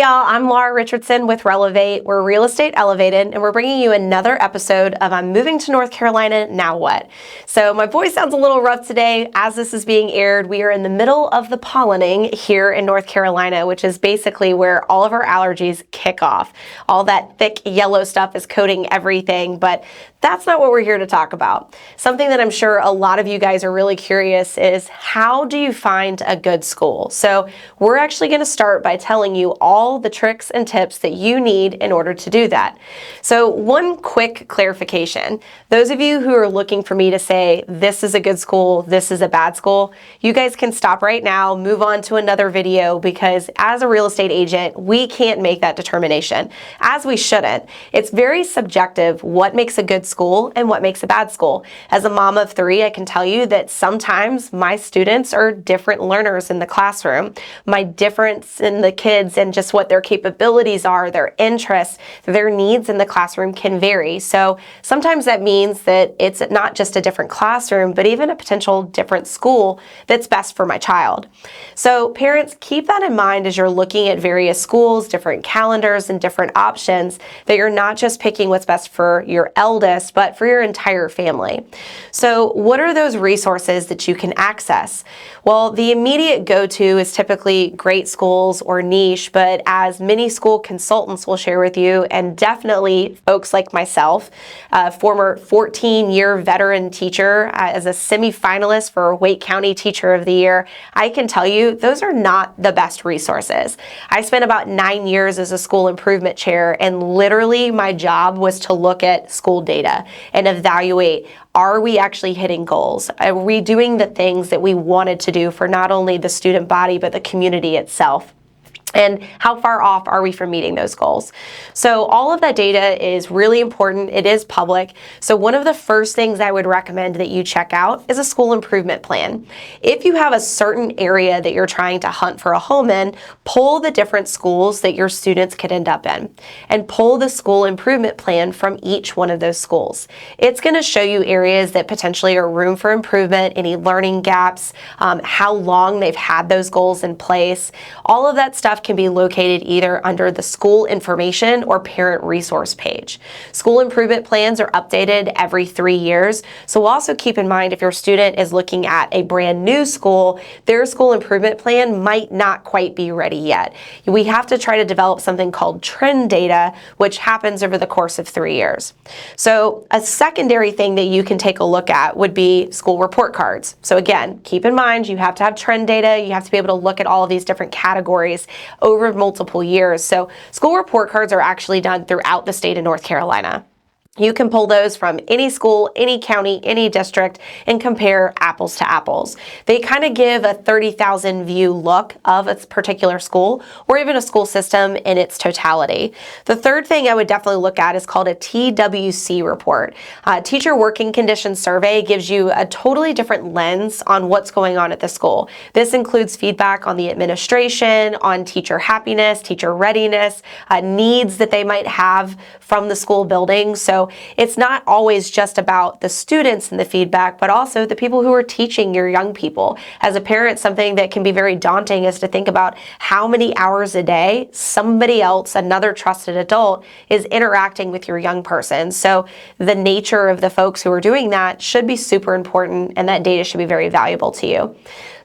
y'all, I'm Laura Richardson with Relevate. We're Real Estate Elevated, and we're bringing you another episode of I'm Moving to North Carolina, Now What? So my voice sounds a little rough today. As this is being aired, we are in the middle of the pollinating here in North Carolina, which is basically where all of our allergies kick off. All that thick yellow stuff is coating everything, but that's not what we're here to talk about. Something that I'm sure a lot of you guys are really curious is, how do you find a good school? So we're actually going to start by telling you all the tricks and tips that you need in order to do that. So one quick clarification. Those of you who are looking for me to say, this is a good school, this is a bad school, you guys can stop right now, move on to another video, because as a real estate agent, we can't make that determination, as we shouldn't. It's very subjective what makes a good school and what makes a bad school. As a mom of three, I can tell you that sometimes my students are different learners in the classroom. My difference in the kids and just what their capabilities are, their interests, their needs in the classroom can vary. So sometimes that means that it's not just a different classroom, but even a potential different school that's best for my child. So parents, keep that in mind as you're looking at various schools, different calendars, and different options, that you're not just picking what's best for your eldest, but for your entire family. So what are those resources that you can access? Well, the immediate go-to is typically great schools or niche, but as many school consultants will share with you, and definitely folks like myself, a former 14-year veteran teacher, as a semi-finalist for Wake County Teacher of the Year, I can tell you those are not the best resources. I spent about 9 years as a school improvement chair, and literally my job was to look at school data and evaluate, are we actually hitting goals? Are we doing the things that we wanted to do for not only the student body, but the community itself? And how far off are we from meeting those goals? So all of that data is really important. It is public. So one of the first things I would recommend that you check out is a school improvement plan. If you have a certain area that you're trying to hunt for a home in, pull the different schools that your students could end up in, and pull the school improvement plan from each one of those schools. It's going to show you areas that potentially are room for improvement, any learning gaps, how long they've had those goals in place. All of that stuff can be located either under the school information or parent resource page. School improvement plans are updated every 3 years. So also keep in mind, if your student is looking at a brand new school, their school improvement plan might not quite be ready yet. We have to try to develop something called trend data, which happens over the course of 3 years. So a secondary thing that you can take a look at would be school report cards. So again, keep in mind, you have to have trend data. You have to be able to look at all of these different categories over multiple years. So school report cards are actually done throughout the state of North Carolina. You can pull those from any school, any county, any district, and compare apples to apples. They kind of give a 30,000 view look of a particular school, or even a school system in its totality. The third thing I would definitely look at is called a TWC report. Teacher Working Conditions Survey gives you a totally different lens on what's going on at the school. This includes feedback on the administration, on teacher happiness, teacher readiness, needs that they might have from the school building. So it's not always just about the students and the feedback, but also the people who are teaching your young people. As a parent, something that can be very daunting is to think about how many hours a day somebody else, another trusted adult, is interacting with your young person. So the nature of the folks who are doing that should be super important, and that data should be very valuable to you.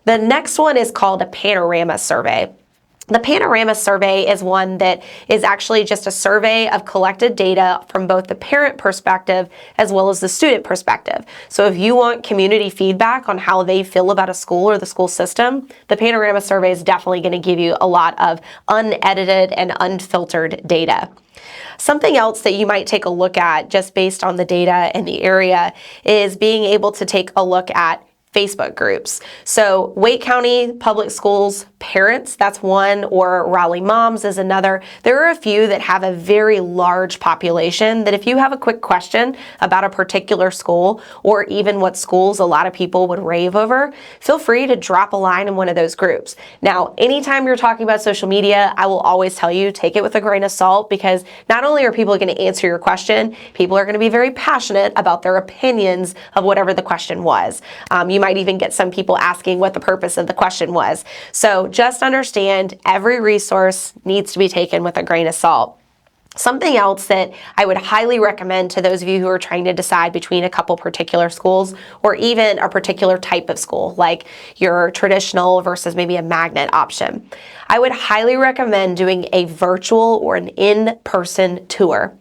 The next one is called a panorama survey. The panorama survey is one that is actually just a survey of collected data from both the parent perspective as well as the student perspective. So if you want community feedback on how they feel about a school or the school system, the panorama survey is definitely going to give you a lot of unedited and unfiltered data. Something else that you might take a look at just based on the data and the area is being able to take a look at Facebook groups. So Wake County Public Schools parents, that's one, or Raleigh moms is another. There are a few that have a very large population that if you have a quick question about a particular school, or even what schools a lot of people would rave over, feel free to drop a line in one of those groups. Now, anytime you're talking about social media, I will always tell you, take it with a grain of salt, because not only are people going to answer your question, people are going to be very passionate about their opinions of whatever the question was. You might even get some people asking what the purpose of the question was. So just understand every resource needs to be taken with a grain of salt. Something else that I would highly recommend to those of you who are trying to decide between a couple particular schools or even a particular type of school, like your traditional versus maybe a magnet option, I would highly recommend doing a virtual or an in-person tour.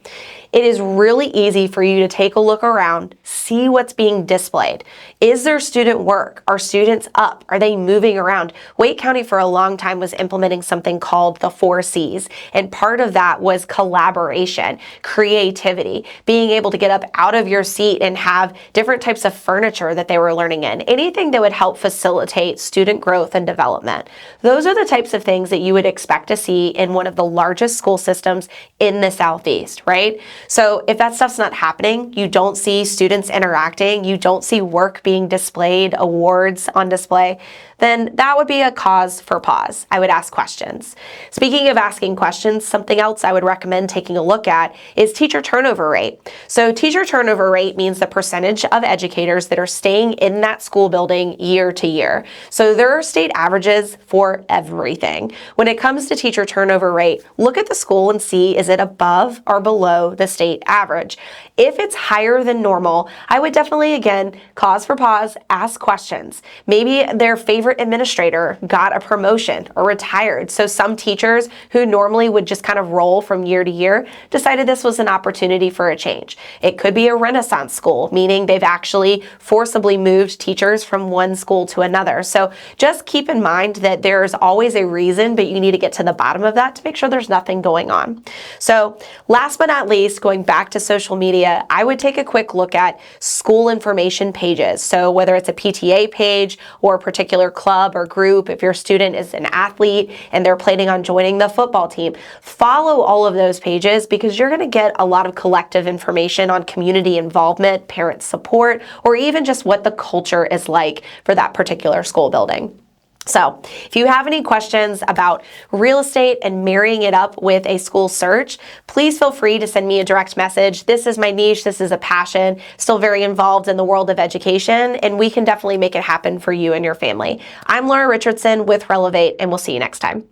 It is really easy for you to take a look around, see what's being displayed. Is there student work? Are students up? Are they moving around? Wake County for a long time was implementing something called the 4 C's, and part of that was collaboration, creativity, being able to get up out of your seat and have different types of furniture that they were learning in, anything that would help facilitate student growth and development. Those are the types of things that you would expect to see in one of the largest school systems in the Southeast, right? So if that stuff's not happening, you don't see students interacting, you don't see work being displayed, awards on display, then that would be a cause for pause. I would ask questions. Speaking of asking questions, something else I would recommend taking a look at is teacher turnover rate. So teacher turnover rate means the percentage of educators that are staying in that school building year to year. So there are state averages for everything. When it comes to teacher turnover rate, look at the school and see, is it above or below the state average? If it's higher than normal, I would definitely, again, cause for pause, ask questions. Maybe their favorite administrator got a promotion or retired. So some teachers who normally would just kind of roll from year to year decided this was an opportunity for a change. It could be a Renaissance school, meaning they've actually forcibly moved teachers from one school to another. So just keep in mind that there's always a reason, but you need to get to the bottom of that to make sure there's nothing going on. So last but not least, going back to social media, I would take a quick look at school information pages. So whether it's a PTA page or a particular club or group, if your student is an athlete and they're planning on joining the football team, follow all of those pages because you're going to get a lot of collective information on community involvement, parent support, or even just what the culture is like for that particular school building. So if you have any questions about real estate and marrying it up with a school search, please feel free to send me a direct message. This is my niche. This is a passion. Still very involved in the world of education, and we can definitely make it happen for you and your family. I'm Laura Richardson with Relevate, and we'll see you next time.